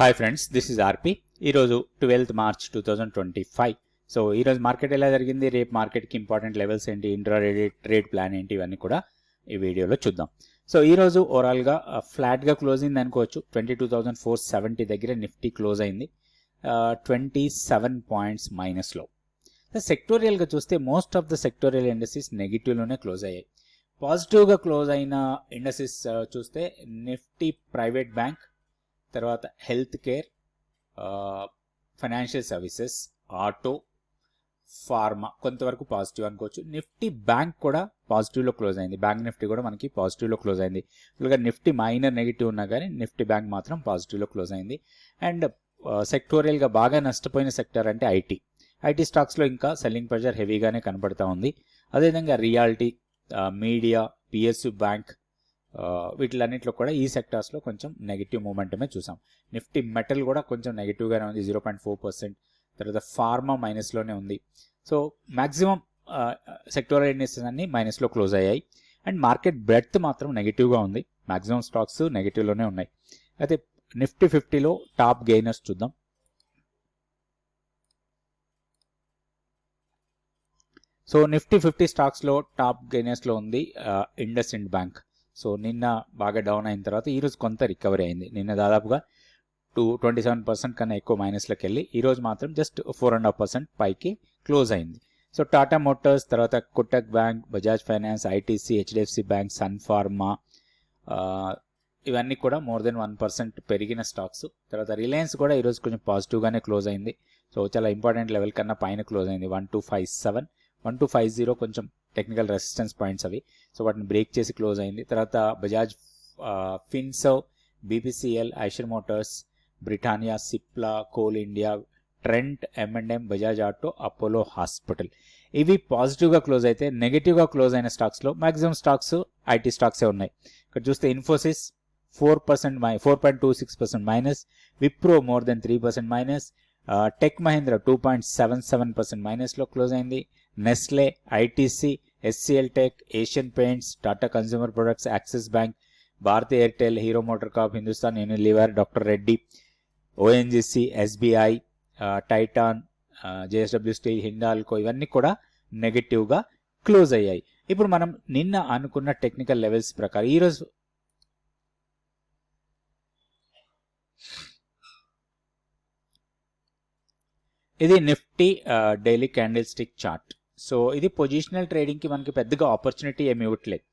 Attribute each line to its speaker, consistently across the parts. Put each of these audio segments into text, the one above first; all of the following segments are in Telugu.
Speaker 1: హాయ్ ఫ్రెండ్స్, దిస్ ఇస్ ఆర్పి. ఈరోజు 12th మార్చ్ 2025. సో ఈరోజు మార్కెట్ ఎలా జరిగింది, రేపు మార్కెట్కి ఇంపార్టెంట్ లెవెల్స్ ఏంటి, ఇంట్రా ట్రేడ్ ప్లాన్ ఏంటి, ఇవన్నీ కూడా ఈ వీడియోలో చూద్దాం. సో ఈరోజు ఓవరాల్గా ఫ్లాట్గా క్లోజ్ అయింది అనుకోవచ్చు. 22,470 దగ్గర నిఫ్టీ క్లోజ్ అయింది, 27 పాయింట్స్ మైనస్లో. సెక్టోరియల్గా చూస్తే most of the sectorial industries నెగిటివ్లోనే క్లోజ్ అయ్యాయి. పాజిటివ్గా క్లోజ్ అయిన ఇండస్ట్రీస్ చూస్తే నిఫ్టీ ప్రైవేట్ బ్యాంక్, తర్వాత health care, financial services, auto, pharma కొంతవరకు పాజిటివ్ అనుకోవచ్చు. నిఫ్టీ బ్యాంక్ కూడా పాజిటివ్లో క్లోజ్ అయింది. బ్యాంక్ నిఫ్టీ కూడా మనకి పాజిటివ్లో క్లోజ్ అయింది. ఇలాగా నిఫ్టీ మైనర్ నెగిటివ్ ఉన్నా కానీ నిఫ్టీ బ్యాంక్ మాత్రం పాజిటివ్లో క్లోజ్ అయింది. అండ్ సెక్టోరియల్గా బాగా నష్టపోయిన సెక్టర్ అంటే ఐటీ స్టాక్స్లో ఇంకా సెల్లింగ్ ప్రెషర్ హెవీగానే కనపడతా ఉంది. అదేవిధంగా రియాలిటీ, మీడియా, పిఎస్యు బ్యాంక్, వీటిలన్నింటిలో కూడా ఈ సెక్టార్స్లో కొంచెం నెగిటివ్ మూమెంటమే చూసాం. నిఫ్టీ మెటల్ కూడా కొంచెం నెగిటివ్గానే ఉంది, 0.4%. తర్వాత ఫార్మా మైనస్లోనే ఉంది. సో మ్యాక్సిమం సెక్టోరియల్ ఇండస్ట్రీస్ అన్ని మైనస్లో క్లోజ్ అయ్యాయి. అండ్ మార్కెట్ బ్రెడ్త్ మాత్రం నెగిటివ్గా ఉంది. మ్యాక్సిమం స్టాక్స్ నెగిటివ్లోనే ఉన్నాయి. అయితే నిఫ్టీ 50లో టాప్ గెయినర్స్ చూద్దాం. సో నిఫ్టీ 50 స్టాక్స్లో టాప్ గెయినర్స్లో ఉంది ఇండస్ ఇండ్ బ్యాంక్. సో నిన్న బాగా డౌన్ అయిన తర్వాత ఈరోజు కొంత రికవరీ అయింది. నిన్న దాదాపుగా 27% కన్నా ఎక్కువ మైనస్లోకి వెళ్ళి ఈరోజు మాత్రం జస్ట్ 4.5% పైకి క్లోజ్ అయింది. సో టాటా మోటార్స్, తర్వాత Kotak Bank, Bajaj Finance, ITC, HDFC Bank, Sun Pharma, ఇవన్నీ కూడా మోర్ దెన్ 1% పెరిగిన స్టాక్స్. తర్వాత రిలయన్స్ కూడా ఈరోజు కొంచెం పాజిటివ్గానే క్లోజ్ అయింది. సో చాలా ఇంపార్టెంట్ లెవెల్ కన్నా పైన క్లోజ్ అయింది. 1257, 1250 కొంచెం టెక్నికల్ రెసిస్టెన్స్ పాయింట్స్ అవి. సో వాటిని బ్రేక్ చేసి క్లోజ్ అయింది. తర్వాత Bajaj Finserv, BPCL, Eicher Motors, Britannia, Cipla, coal India, Trent, M&M, Bajaj auto, Apollo hospital, ఇవి పాజిటివ్గా క్లోజ్ అయితే నెగిటివ్గా క్లోజ్ అయిన స్టాక్స్లో మ్యాక్సిమం స్టాక్స్ ఐటీ స్టాక్సే ఉన్నాయి. ఇక్కడ చూస్తే Infosys 4.26% minus, Wipro more than 3% minus, Tech Mahindra 2.77% మైనస్లో క్లోజ్ అయింది. Nestle, ITC, HCL Tech, Asian Paints, Tata consumer products, Axis Bank, Bharti Airtel, Hero Motor Corp, Hindustan Unilever, doctor Reddy, ONGC, SBI, Titan, JSW steel, Hindalco, ఇవన్నీ కూడా నెగిటివ్గా క్లోజ్ అయ్యాయి. ఇప్పుడు మనం నిన్న అనుకున్న టెక్నికల్ లెవెల్స్ ప్రకారం ఈరోజు ఇది Nifty daily candle stick chart. So ఇది పొజిషనల్ ట్రేడింగ్కి మనకి పెద్దగా ఆపర్చునిటీ ఏమి ఇవ్వట్లేదు,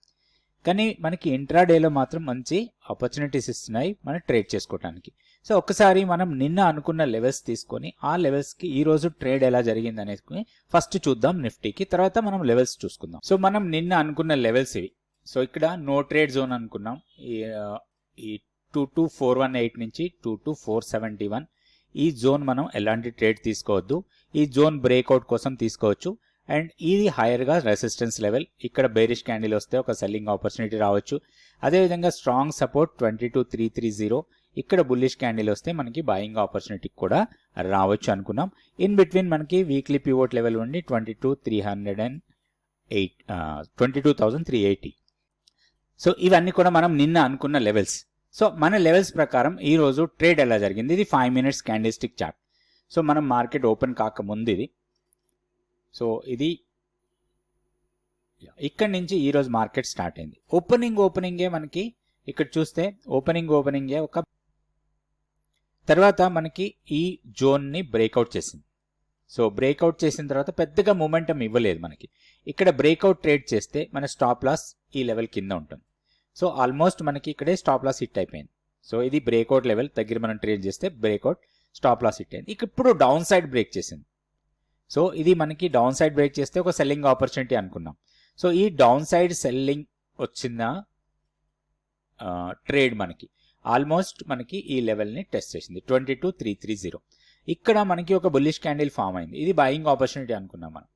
Speaker 1: కానీ మనకి ఇంట్రాడేలో మాత్రం మంచి ఆపర్చునిటీస్ ఇస్తున్నాయి మనం ట్రేడ్ చేసుకోవడానికి. సో ఒకసారి మనం నిన్న అనుకున్న లెవెల్స్ తీసుకొని ఆ లెవెల్స్కి ఈరోజు ట్రేడ్ ఎలా జరిగింది అనేది ఫస్ట్ చూద్దాం నిఫ్టీకి, తర్వాత మనం లెవెల్స్ చూసుకుందాం. సో మనం నిన్న అనుకున్న లెవెల్స్ ఇవి. సో ఇక్కడ నో ట్రేడ్ జోన్ అనుకున్నాం, ఈ 22418 నుంచి 22471 ఈ జోన్ మనం ఎలాంటి ట్రేడ్ తీసుకోవద్దు. ఈ జోన్ బ్రేక్అవుట్ కోసం తీసుకోవచ్చు. అండ్ ఇది హైయర్గా రెసిస్టెన్స్ లెవెల్, ఇక్కడ బేరిష్ క్యాండిల్ వస్తే ఒక సెల్లింగ్ ఆపర్చునిటీ రావచ్చు. అదేవిధంగా స్ట్రాంగ్ సపోర్ట్ 22,330, ఇక్కడ బుల్లిష్ క్యాండిల్ వస్తే మనకి బయింగ్ ఆపర్చునిటీ కూడా రావచ్చు అనుకున్నాం. ఇన్ బిట్వీన్ మనకి వీక్లీ పివోట్ లెవెల్ ఉండి 22,380. సో ఇవన్నీ కూడా మనం నిన్న అనుకున్న లెవెల్స్. సో మన లెవెల్స్ ప్రకారం ఈరోజు ట్రేడ్ ఎలా జరిగింది, ఇది 5 minutes candle stick chart. So మనం మార్కెట్ ఓపెన్ కాకముందు ఇది. సో ఇది ఇక్కడ నుంచి ఈరోజు మార్కెట్ స్టార్ట్ అయింది. ఓపెనింగే మనకి ఇక్కడ చూస్తే ఓపెనింగే ఒక తర్వాత మనకి ఈ జోన్ని బ్రేక్అవుట్ చేసింది. సో బ్రేక్అవుట్ చేసిన తర్వాత పెద్దగా మూమెంటం ఇవ్వలేదు మనకి. ఇక్కడ బ్రేక్అవుట్ ట్రేడ్ చేస్తే మన స్టాప్ లాస్ ఈ లెవెల్ కింద ఉంటుంది. సో ఆల్మోస్ట్ మనకి ఇక్కడే స్టాప్ లాస్ హిట్ అయిపోయింది. సో ఇది బ్రేక్అవుట్ లెవెల్ దగ్గర మనం ట్రేడ్ చేస్తే బ్రేక్అవుట్ స్టాప్ లాస్ హిట్ అయింది. ఇప్పుడు డౌన్ సైడ్ బ్రేక్ చేసింది. సో ఇది మనకి డౌన్ సైడ్ బ్రేక్ చేస్తే ఒక సెల్లింగ్ ఆపర్చునిటీ అనుకున్నాం. సో ఈ డౌన్ సైడ్ సెల్లింగ్ వచ్చిన ట్రేడ్ మనకి ఆల్మోస్ట్ మనకి ఈ లెవెల్ని టెస్ట్ చేసింది 22,330. ఇక్కడ మనకి ఒక బుల్లిష్ క్యాండిల్ ఫామ్ అయింది, ఇది బయింగ్ ఆపర్చునిటీ అనుకున్నాం మనం.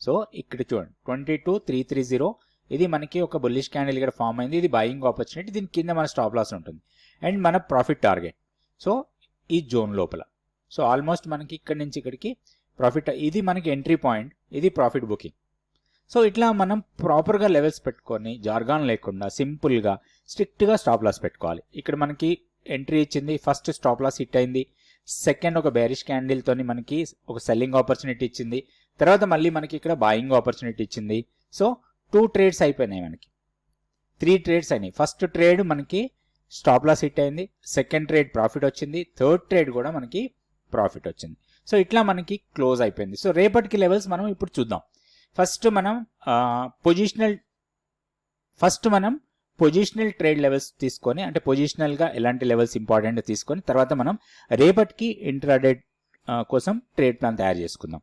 Speaker 1: సో ఇక్కడ చూడండి 22,330, ఇది మనకి ఒక బుల్లిష్ క్యాండిల్ ఇక్కడ ఫామ్ అయింది, ఇది బయింగ్ ఆపర్చునిటీ. దీని కింద మన స్టాప్ లాస్ ఉంటుంది అండ్ మన ప్రాఫిట్ టార్గెట్. సో ఈ జోన్ లోపల సో ఆల్మోస్ట్ మనకి ఇక్కడ నుంచి ఇక్కడికి ప్రాఫిట్, ఇది మనకి ఎంట్రీ పాయింట్, ఇది ప్రాఫిట్ బుకింగ్. సో ఇట్లా మనం ప్రాపర్గా లెవెల్స్ పెట్టుకొని జార్గాన్ లేకుండా సింపుల్గా స్ట్రిక్ట్గా స్టాప్ లాస్ పెట్టుకోవాలి. ఇక్కడ మనకి ఎంట్రీ ఇచ్చింది, ఫస్ట్ స్టాప్ లాస్ హిట్ అయింది, సెకండ్ ఒక బేరిష్ క్యాండిల్ తోని మనకి ఒక సెల్లింగ్ ఆపర్చునిటీ ఇచ్చింది, తర్వాత మళ్ళీ మనకి ఇక్కడ బాయింగ్ ఆపర్చునిటీ ఇచ్చింది. సో 2 ట్రేడ్స్ అయిపోయినాయి, మనకి 3 ట్రేడ్స్ అయినాయి. ఫస్ట్ ట్రేడ్ మనకి స్టాప్ లాస్ హిట్ అయింది, సెకండ్ ట్రేడ్ ప్రాఫిట్ వచ్చింది, థర్డ్ ట్రేడ్ కూడా మనకి ప్రాఫిట్ వచ్చింది. సో ఇట్లా మనకి క్లోజ్ అయిపోయింది. సో రేపటికి లెవెల్స్ మనం ఇప్పుడు చూద్దాం. ఫస్ట్ మనం పొజిషనల్ ట్రేడ్ లెవెల్స్ తీసుకొని, అంటే పొజిషనల్గా ఎలాంటి లెవెల్స్ ఇంపార్టెంట్ తీసుకొని తర్వాత మనం రేపటికి ఇంట్రాడే కోసం ట్రేడ్ ప్లాన్ తయారు చేసుకుందాం.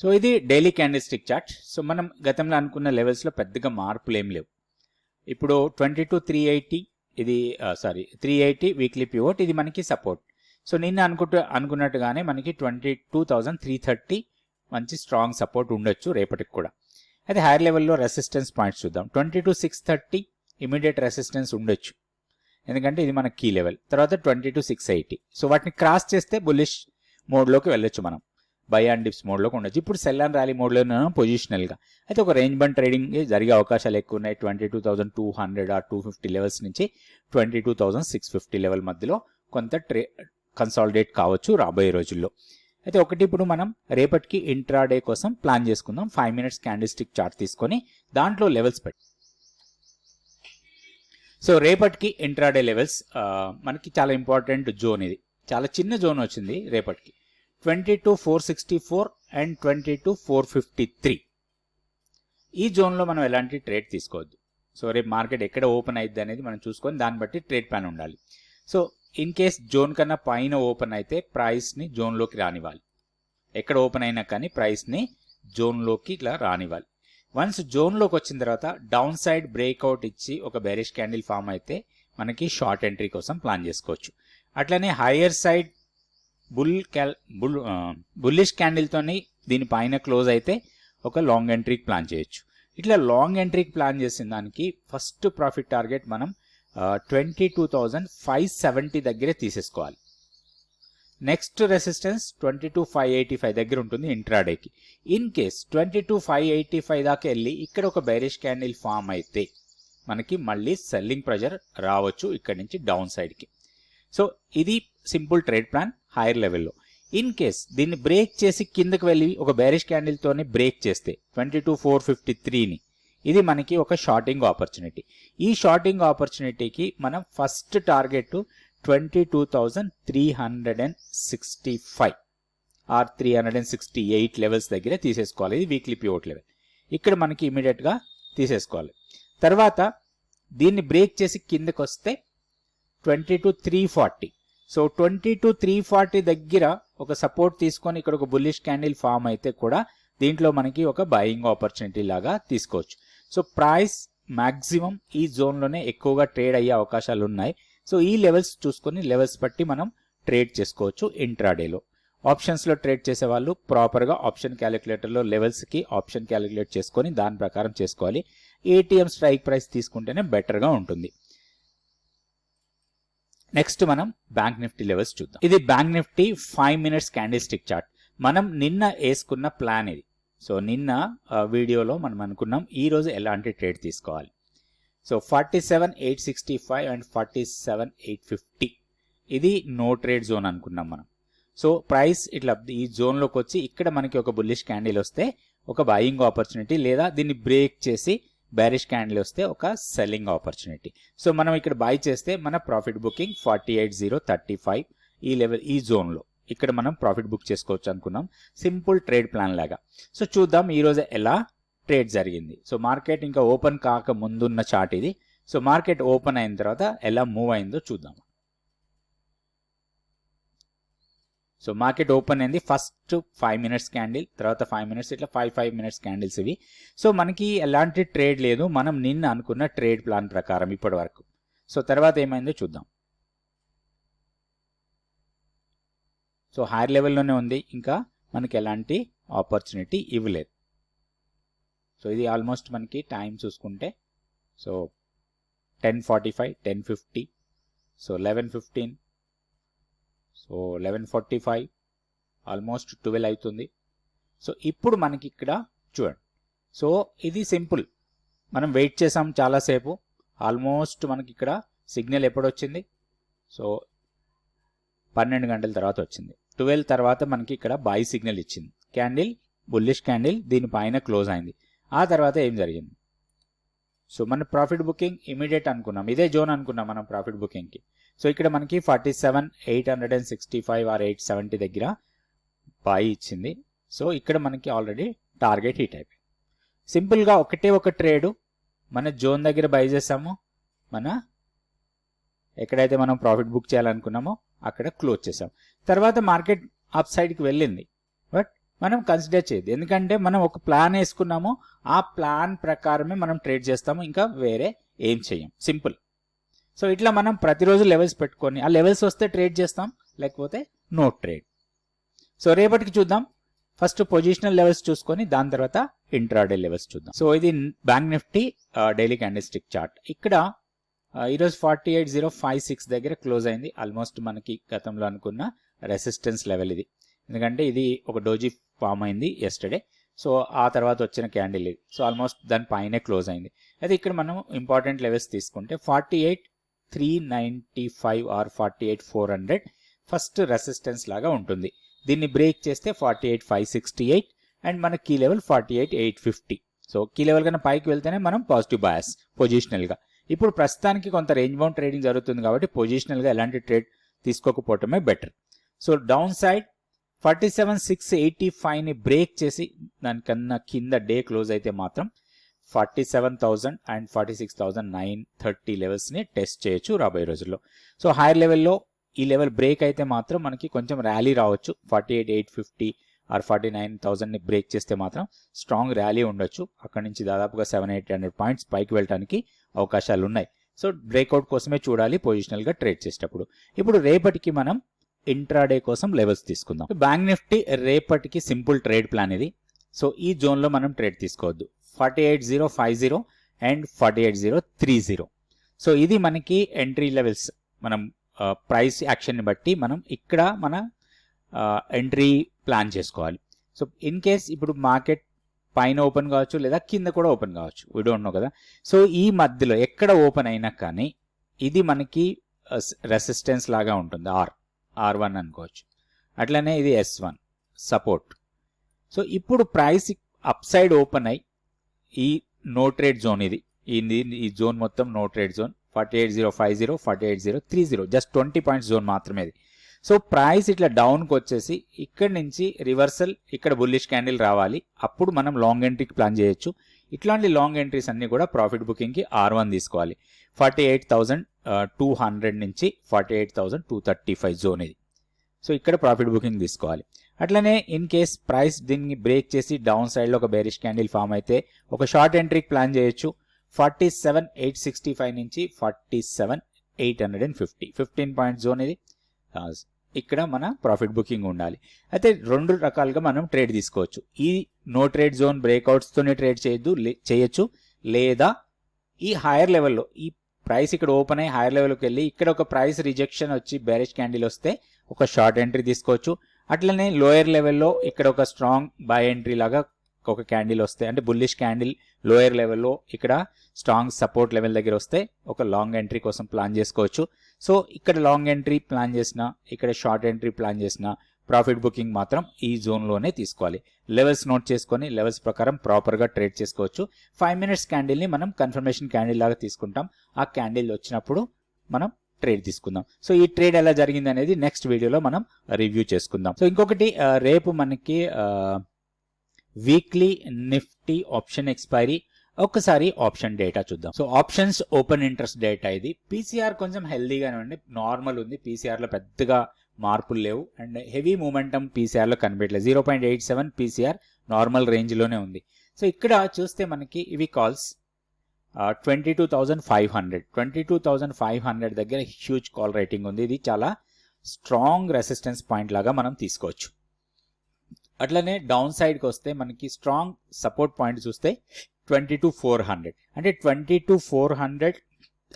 Speaker 1: సో ఇది daily candle stick chart. So మనం గతంలో అనుకున్న లెవెల్స్లో పెద్దగా మార్పులు ఏం లేవు. ఇప్పుడు 22,380 ఇది 380 వీక్లీ పివోట్, ఇది మనకి సపోర్ట్. సో నిన్న అనుకున్నట్టుగానే మనకి 22,330 మంచి స్ట్రాంగ్ సపోర్ట్ ఉండొచ్చు రేపటికి కూడా. అయితే హైయర్ లెవెల్లో రెసిస్టెన్స్ పాయింట్స్ చూద్దాం. 22,630 ఇమీడియట్ రెసిస్టెన్స్ ఉండొచ్చు, ఎందుకంటే ఇది మన కీ లెవెల్. తర్వాత 22,680. సో వాటిని క్రాస్ చేస్తే బుల్లిష్ మోడ్లోకి వెళ్ళొచ్చు, మనం బై అండ్ డిప్స్ మోడ్లోకి ఉండొచ్చు. ఇప్పుడు సెల్ అండ్ ర్యాలీ మోడ్లో ఉన్నాం పొజిషనల్గా. అయితే ఒక రేంజ్ బండ్ ట్రేడింగ్ జరిగే అవకాశాలు ఎక్కువ ఉన్నాయి. 22,200 ఆర్ 250 లెవెల్స్ నుంచి 22,650 లెవెల్ మధ్యలో కొంత కన్సాలిడేట్ కావచ్చు రాబోయే రోజుల్లో. అయితే ఒకటి ఇప్పుడు మనం రేపటికి ఇంట్రాడే కోసం ప్లాన్ చేసుకుందాం. 5 మినిట్స్ క్యాండిల్ స్టిక్ చార్ట్ తీసుకొని దాంట్లో లెవెల్స్ పెట్టి. సో రేపటికి ఇంట్రాడే లెవెల్స్ మనకి చాలా ఇంపార్టెంట్ జోన్, ఇది చాలా చిన్న జోన్ వచ్చింది రేపటికి. 22,464 అండ్ 22,453 ఈ జోన్లో మనం ఎలాంటి ట్రేడ్ తీసుకోవద్దు. సో రేపు మార్కెట్ ఎక్కడ ఓపెన్ అయ్యిద్ది అనేది మనం చూసుకొని దాన్ని బట్టి ట్రేడ్ ప్లాన్ ఉండాలి. సో ఇన్ కేస్ జోన్ కన్నా పైన ఓపెన్ అయితే ప్రైస్ని జోన్లోకి రానివ్వాలి. ఎక్కడ ఓపెన్ అయినా కానీ ప్రైస్ని జోన్లోకి ఇట్లా రానివ్వాలి. వన్స్ జోన్లోకి వచ్చిన తర్వాత డౌన్ సైడ్ బ్రేక్అవుట్ ఇచ్చి ఒక బేరిష్ క్యాండిల్ ఫామ్ అయితే మనకి షార్ట్ ఎంట్రీ కోసం ప్లాన్ చేసుకోవచ్చు. అట్లనే హయ్యర్ సైడ్ బుల్లిష్ క్యాండిల్తోని దీనిపైన క్లోజ్ అయితే ఒక లాంగ్ ఎంట్రీకి ప్లాన్ చేయొచ్చు. ఇట్లా లాంగ్ ఎంట్రీకి ప్లాన్ చేసిన దానికి ఫస్ట్ ప్రాఫిట్ టార్గెట్ మనం 22,570 దగ్గరే తీసేసుకోవాలి. నెక్స్ట్ రెసిస్టెన్స్ 22,585 దగ్గర ఉంటుంది ఇంట్రాడేకి. ఇన్ కేస్ 22,585 దాకా వెళ్ళి ఇక్కడ ఒక బేరిష్ క్యాండిల్ ఫామ్ అయితే మనకి మళ్ళీ సెల్లింగ్ ప్రెజర్ రావచ్చు ఇక్కడ నుంచి డౌన్ సైడ్కి. సో ఇది సింపుల్ ట్రేడ్ ప్లాన్ హైయర్ లెవెల్లో. ఇన్ కేస్ దీన్ని బ్రేక్ చేసి కిందకి వెళ్ళి ఒక బేరిష్ క్యాండిల్తోనే బ్రేక్ చేస్తే 22,453ని, ఇది మనకి ఒక షార్టింగ్ ఆపర్చునిటీ. ఈ షార్టింగ్ ఆపర్చునిటీకి మనం ఫస్ట్ టార్గెట్ 22,365 ఆర్ 368 లెవెల్స్ దగ్గర తీసేసుకోవాలి. ఇది వీక్లీ పివోట్ లెవెల్, ఇక్కడ మనకి ఇమీడియట్గా తీసేసుకోవాలి. తర్వాత దీన్ని బ్రేక్ చేసి కిందకి వస్తే 22,340. సో 22,340 దగ్గర ఒక సపోర్ట్ తీసుకొని ఇక్కడ ఒక బుల్లిష్ క్యాండిల్ ఫామ్ అయితే కూడా దీంట్లో మనకి ఒక బయింగ్ ఆపర్చునిటీ లాగా తీసుకోవచ్చు. సో ప్రైస్ మ్యాక్సిమం ఈ జోన్లోనే ఎక్కువగా ట్రేడ్ అయ్యే అవకాశాలు ఉన్నాయి. సో ఈ లెవెల్స్ చూసుకొని లెవెల్స్ బట్టి మనం ట్రేడ్ చేసుకోవచ్చు ఇంట్రాడేలో. ఆప్షన్స్లో ట్రేడ్ చేసే వాళ్ళు ప్రాపర్గా ఆప్షన్ క్యాలిక్యులేటర్లో లెవెల్స్కి ఆప్షన్ క్యాలిక్యులేట్ చేసుకొని దాని ప్రకారం చేసుకోవాలి. ఏటీఎం స్ట్రైక్ ప్రైస్ తీసుకుంటేనే బెటర్గా ఉంటుంది. నెక్స్ట్ మనం బ్యాంక్ నిఫ్టీ లెవెల్స్ చూద్దాం. ఇది bank Nifty 5 minutes candle stick chart. మనం నిన్న వేసుకున్న ప్లాన్ ఇది. సో నిన్న వీడియోలో మనం అనుకున్నాం ఈరోజు ఎలాంటి ట్రేడ్ తీసుకోవాలి. సో 47,865 అండ్ 47,850 ఇది నో ట్రేడ్ జోన్ అనుకున్నాం మనం. సో ప్రైస్ ఇట్లా ఈ జోన్లోకి వచ్చి ఇక్కడ మనకి ఒక బుల్లిష్ క్యాండిల్ వస్తే ఒక బయింగ్ ఆపర్చునిటీ, లేదా దీన్ని బ్రేక్ చేసి బేరిష్ క్యాండిల్ వస్తే ఒక సెల్లింగ్ ఆపర్చునిటీ. సో మనం ఇక్కడ బై చేస్తే మన ప్రాఫిట్ బుకింగ్ 48,035 ఈ లెవెల్, ఈ జోన్లో ఇక్కడ మనం ప్రాఫిట్ బుక్ చేసుకోవచ్చు అనుకున్నాం, సింపుల్ ట్రేడ్ ప్లాన్ లాగా. సో చూద్దాం ఈరోజు ఎలా ట్రేడ్ జరిగింది. సో మార్కెట్ ఇంకా ఓపెన్ కాక ముందున్న చార్ట్ ఇది. సో మార్కెట్ ఓపెన్ అయిన తర్వాత ఎలా మూవ్ అయిందో చూద్దాం. సో మార్కెట్ ఓపెన్ అయింది, ఫస్ట్ 5 మినిట్స్ క్యాండిల్, తర్వాత 5 మినిట్స్, ఇట్లా 5 మినిట్స్ క్యాండిల్స్ ఇవి. సో మనకి ఎలాంటి ట్రేడ్ లేదు, మనం నిన్న అనుకున్న ట్రేడ్ ప్లాన్ ప్రకారం ఇప్పటి వరకు. సో తర్వాత ఏమైందో చూద్దాం. సో హైయర్ లెవెల్లోనే ఉంది, ఇంకా మనకి ఎలాంటి ఆపర్చునిటీ ఇవ్వలేదు. సో ఇది ఆల్మోస్ట్ మనకి టైం చూసుకుంటే సో 10:45, 10:50, సో 11:15, సో 11:45, ఆల్మోస్ట్ 12 అవుతుంది. సో ఇప్పుడు మనకి ఇక్కడ చూడండి, సో ఇది సింపుల్, మనం వెయిట్ చేసాం చాలాసేపు, ఆల్మోస్ట్ మనకి ఇక్కడ సిగ్నల్ ఎప్పుడు వచ్చింది, సో 12 గంటల తర్వాత వచ్చింది. 12 తర్వాత మనకి ఇక్కడ బై సిగ్నల్ ఇచ్చింది, క్యాండిల్ బుల్లిష్ క్యాండిల్ దీనిపైన క్లోజ్ అయింది. ఆ తర్వాత ఏం జరిగింది, సో మన ప్రాఫిట్ బుకింగ్ ఇమీడియట్ అనుకున్నాం, ఇదే జోన్ అనుకున్నాం మనం ప్రాఫిట్ బుకింగ్కి. సో ఇక్కడ మనకి 47,865 ఆర్ 870 దగ్గర బై ఇచ్చింది. సో ఇక్కడ మనకి ఆల్రెడీ టార్గెట్ హిట్ అయిపోయింది. సింపుల్గా ఒకటే ఒక ట్రేడు మన జోన్ దగ్గర బై చేసాము, మన ఎక్కడైతే మనం ప్రాఫిట్ బుక్ చేయాలనుకున్నామో అక్కడ క్లోజ్ చేసాం. తర్వాత మార్కెట్ అప్ సైడ్కి వెళ్ళింది, బట్ మనం కన్సిడర్ చేయదు, ఎందుకంటే మనం ఒక ప్లాన్ వేసుకున్నాము, ఆ ప్లాన్ ప్రకారమే మనం ట్రేడ్ చేస్తాము, ఇంకా వేరే ఏం చేయం, సింపుల్. సో ఇట్లా మనం ప్రతిరోజు లెవెల్స్ పెట్టుకొని ఆ లెవెల్స్ వస్తే ట్రేడ్ చేస్తాం, లేకపోతే నో ట్రేడ్. సో రేపటికి చూద్దాం, ఫస్ట్ పొజిషనల్ లెవెల్స్ చూసుకొని దాని తర్వాత ఇంట్రాడే లెవెల్స్ చూద్దాం. సో ఇది bank Nifty daily candle stick chart. ఇక్కడ ఈరోజు 48,056 దగ్గర క్లోజ్ అయింది, ఆల్మోస్ట్ మనకి గతంలో అనుకున్న రెసిస్టెన్స్ లెవెల్ ఇది, ఎందుకంటే ఇది ఒక డోజీ ఫామ్ అయింది ఎస్టర్డే. సో ఆ తర్వాత వచ్చిన క్యాండిల్ ఇది, సో ఆల్మోస్ట్ దాని పైనే క్లోజ్ అయింది. అయితే ఇక్కడ మనం ఇంపార్టెంట్ లెవెల్స్ తీసుకుంటే 48,395 ఆర్ 48,400 ఫస్ట్ రెసిస్టెన్స్ లాగా ఉంటుంది. దీన్ని బ్రేక్ చేస్తే 48,568 అండ్ మన key level 48,850. So key level కన్నా పైకి వెళ్తేనే మనం పాజిటివ్ బయాస్ పొజిషనల్గా. ఇప్పుడు ప్రస్తుతానికి కొంత రేంజ్ బౌండ్ ట్రేడింగ్ జరుగుతుంది కాబట్టి పొజిషనల్గా ఎలాంటి ట్రేడ్ తీసుకోకపోవటమే బెటర్. సో డౌన్ సైడ్ 47,685ని బ్రేక్ చేసి దానికన్నా కింద డే క్లోజ్ అయితే మాత్రం 47,000 అండ్ 46,930 లెవెల్స్ని టెస్ట్ చేయొచ్చు రాబోయే రోజుల్లో. సో హైయర్ లెవెల్లో ఈ లెవెల్ బ్రేక్ అయితే మాత్రం మనకి కొంచెం ర్యాలీ రావచ్చు, 48,850 ఆర్ 49,000ని బ్రేక్ చేస్తే మాత్రం స్ట్రాంగ్ ర్యాలీ ఉండొచ్చు, అక్కడ నుంచి దాదాపుగా 700-800 పాయింట్స్ పైకి వెళ్ళడానికి అవకాశాలు ఉన్నాయి. సో బ్రేక్అవుట్ కోసమే చూడాలి పొజిషనల్గా ట్రేడ్ చేసేటప్పుడు. ఇప్పుడు రేపటికి మనం ఇంట్రాడే కోసం లెవెల్స్ తీసుకుందాం. బ్యాంక్ నిఫ్టీ రేపటికి సింపుల్ ట్రేడ్ ప్లాన్ ఇది. సో ఈ జోన్లో మనం ట్రేడ్ తీసుకోవద్దు, 48,050 అండ్ 48,030. సో ఇది మనకి ఎంట్రీ లెవెల్స్, మనం ప్రైస్ యాక్షన్ని బట్టి మనం ఇక్కడ మన ఎంట్రీ ప్లాన్ చేసుకోవాలి. సో ఇన్ కేస్ ఇప్పుడు మార్కెట్ పైన ఓపెన్ కావచ్చు లేదా కింద కూడా ఓపెన్ కావచ్చు, వీ డోంట్ నో కదా. సో ఈ మధ్యలో ఎక్కడ ఓపెన్ అయినా కానీ ఇది మనకి రెసిస్టెన్స్ లాగా ఉంటుంది, R1 అనుకోవచ్చు, అట్లనే ఇది S1 సపోర్ట్. సో ఇప్పుడు ప్రైస్ అప్ సైడ్ ఓపెన్ అయ్యి ఈ నో ట్రేడ్ జోన్, ఈ జోన్ మొత్తం no trade zone 48,050 48,030, just 20 points zone మాత్రమే ఇది. సో ప్రైస్ ఇట్లా డౌన్కి వచ్చేసి ఇక్కడ నుంచి రివర్సల్ ఇక్కడ బుల్లిష్ క్యాండిల్ రావాలి, అప్పుడు మనం లాంగ్ ఎంట్రీకి ప్లాన్ చేయొచ్చు. ఇట్లాంటి లాంగ్ ఎంట్రీస్ అన్ని కూడా ప్రాఫిట్ బుకింగ్కి R1 తీసుకోవాలి. 48,200 నుంచి 48,235 జోన్ ఇది. సో ఇక్కడ ప్రాఫిట్ బుకింగ్ తీసుకోవాలి. అట్లనే ఇన్ కేస్ ప్రైస్ దీన్ని బ్రేక్ చేసి డౌన్ సైడ్లో ఒక బేరిష్ క్యాండిల్ ఫామ్ అయితే ఒక షార్ట్ ఎంట్రీకి ప్లాన్ చేయొచ్చు. 47,865 నుంచి 47,850, 15 పాయింట్ జోన్ ఇది. ఇక్కడ మన ప్రాఫిట్ బుకింగ్ ఉండాలి. అయితే రెండు రకాలుగా మనం ట్రేడ్ తీసుకోవచ్చు. ఈ నో ట్రేడ్ జోన్ బ్రేక్అవుట్స్తోనే ట్రేడ్ చేయొచ్చు, లేదా ఈ హైయర్ లెవెల్లో ఈ ప్రైస్ ఇక్కడ ఓపెన్ అయ్యి హైయర్ లెవెల్కి వెళ్ళి ఇక్కడ ఒక ప్రైస్ రిజెక్షన్ వచ్చి బేరిష్ క్యాండిల్ వస్తే ఒక షార్ట్ ఎంట్రీ తీసుకోవచ్చు. అట్లనే లోయర్ లెవెల్లో ఇక్కడ ఒక స్ట్రాంగ్ బై ఎంట్రీ లాగా ఒక క్యాండిల్ వస్తే, అంటే బుల్లిష్ క్యాండిల్ లోయర్ లెవెల్లో ఇక్కడ స్ట్రాంగ్ సపోర్ట్ లెవెల్ దగ్గర వస్తే ఒక లాంగ్ ఎంట్రీ కోసం ప్లాన్ చేసుకోవచ్చు. సో ఇక్కడ లాంగ్ ఎంట్రీ ప్లాన్ చేసిన, ఇక్కడ షార్ట్ ఎంట్రీ ప్లాన్ చేసిన ప్రాఫిట్ బుకింగ్ మాత్రం ఈ జోన్లోనే తీసుకోవాలి. లెవెల్స్ నోట్ చేసుకొని లెవెల్స్ ప్రకారం ప్రాపర్గా ట్రేడ్ చేసుకోవచ్చు. 5 మినిట్స్ క్యాండిల్ని మనం కన్ఫర్మేషన్ క్యాండిల్ లాగా తీసుకుంటాం, ఆ క్యాండిల్ వచ్చినప్పుడు మనం ట్రేడ్ తీసుకుందాం. సో ఈ ట్రేడ్ ఎలా జరిగింది అనేది నెక్స్ట్ వీడియోలో మనం రివ్యూ చేసుకుందాం. సో ఇంకొకటి, రేపు మనకి వీక్లీ నిఫ్టీ ఆప్షన్ ఎక్స్పైరీ, ఒక్కసారి ఆప్షన్ డేటా చూద్దాం. So options open interest data ఇది. పీసీఆర్ కొంచెం హెల్దీగానే ఉంది, నార్మల్ ఉంది, పీసీఆర్లో పెద్దగా మార్పులు లేవు అండ్ హెవీ మూమెంటం పీసీఆర్లో కనిపించలేదు. 0.87 పీసీఆర్ నార్మల్ రేంజ్లోనే ఉంది. సో ఇక్కడ చూస్తే మనకి ఇవి కాల్స్ 22,500 దగ్గర హ్యూజ్ కాల్ రేటింగ్ ఉంది. ఇది చాలా స్ట్రాంగ్ రెసిస్టెన్స్ పాయింట్ లాగా మనం తీసుకోవచ్చు. అట్లనే డౌన్ సైడ్కి వస్తే మనకి స్ట్రాంగ్ సపోర్ట్ పాయింట్ చూస్తే 22,400, అంటే 22,400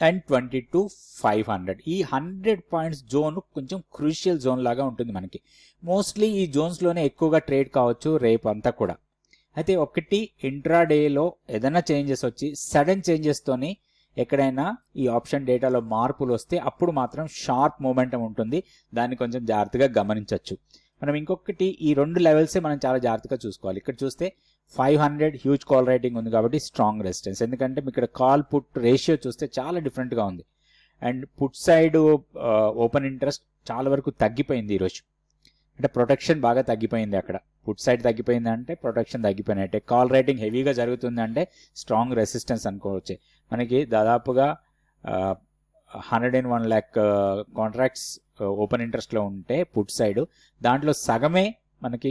Speaker 1: అండ్ 22,500. ఈ 100 పాయింట్స్ జోన్ కొంచెం క్రూషియల్ జోన్ లాగా ఉంటుంది మనకి. మోస్ట్లీ ఈ జోన్స్లోనే ఎక్కువగా ట్రేడ్ కావచ్చు రేపు అంతా కూడా. అయితే ఒకటి ఇంట్రాడేలో ఏదైనా చేంజెస్ వచ్చి సడన్ చేంజెస్తోని ఎక్కడైనా ఈ ఆప్షన్ డేటాలో మార్పులు వస్తే అప్పుడు మాత్రం షార్ప్ మూమెంటం ఉంటుంది. దాన్ని కొంచెం జాగ్రత్తగా గమనించవచ్చు. మనం ఇంకొకటి ఈ 2 లెవెల్సే మనం చాలా జాగ్రత్తగా చూసుకోవాలి. ఇక్కడ చూస్తే 500 హ్యూజ్ కాల్ రైటింగ్ ఉంది కాబట్టి స్ట్రాంగ్ రెసిస్టెన్స్. ఎందుకంటే ఇక్కడ కాల్ పుట్ రేషియో చూస్తే చాలా డిఫరెంట్గా ఉంది. And put side open interest చాలా వరకు తగ్గిపోయింది ఈరోజు. అంటే ప్రొటెక్షన్ బాగా తగ్గిపోయింది. అక్కడ పుట్ సైడ్ తగ్గిపోయింది అంటే ప్రొటెక్షన్ తగ్గిపోయినట్టే. కాల్ రైటింగ్ హెవీగా జరుగుతుంది అంటే స్ట్రాంగ్ రెసిస్టెన్స్ అనుకోవచ్చు. మనకి దాదాపుగా 101 lakh కాంట్రాక్ట్స్ ఓపెన్ ఇంట్రెస్ట్లో ఉంటే పుట్ సైడ్, దాంట్లో సగమే మనకి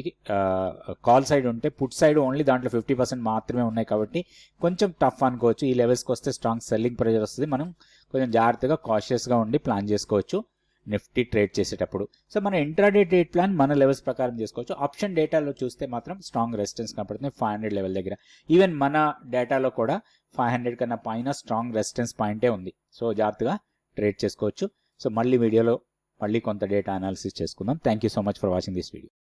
Speaker 1: కాల్ సైడ్ ఉంటే పుట్ సైడ్ ఓన్లీ దాంట్లో 50% మాత్రమే ఉన్నాయి కాబట్టి కొంచెం టఫ్ అనుకోవచ్చు. ఈ లెవెల్స్కి వస్తే స్ట్రాంగ్ సెల్లింగ్ ప్రెజర్ వస్తుంది. మనం కొంచెం జాగ్రత్తగా కాషియస్గా ఉండి ప్లాన్ చేసుకోవచ్చు నిఫ్టీ ట్రేడ్ చేసేటప్పుడు. సో మన ఇంట్రాడే ట్రేడ్ ప్లాన్ మన లెవెల్స్ ప్రకారం చేసుకోవచ్చు. ఆప్షన్ డేటాలో చూస్తే మాత్రం స్ట్రాంగ్ రెసిస్టెన్స్ కనపడుతుంది 500 లెవెల్ దగ్గర. ఈవెన్ మన డేటాలో కూడా 500 కన్నా పైన స్ట్రాంగ్ రెసిస్టెన్స్ పాయింటే ఉంది. సో జాగ్రత్తగా ట్రేడ్ చేసుకోవచ్చు. సో మళ్ళీ వీడియోలో మళ్ళీ కొంత డేటా అనాలిసిస్ చేసుకుందాం. Thank you so much for watching this video.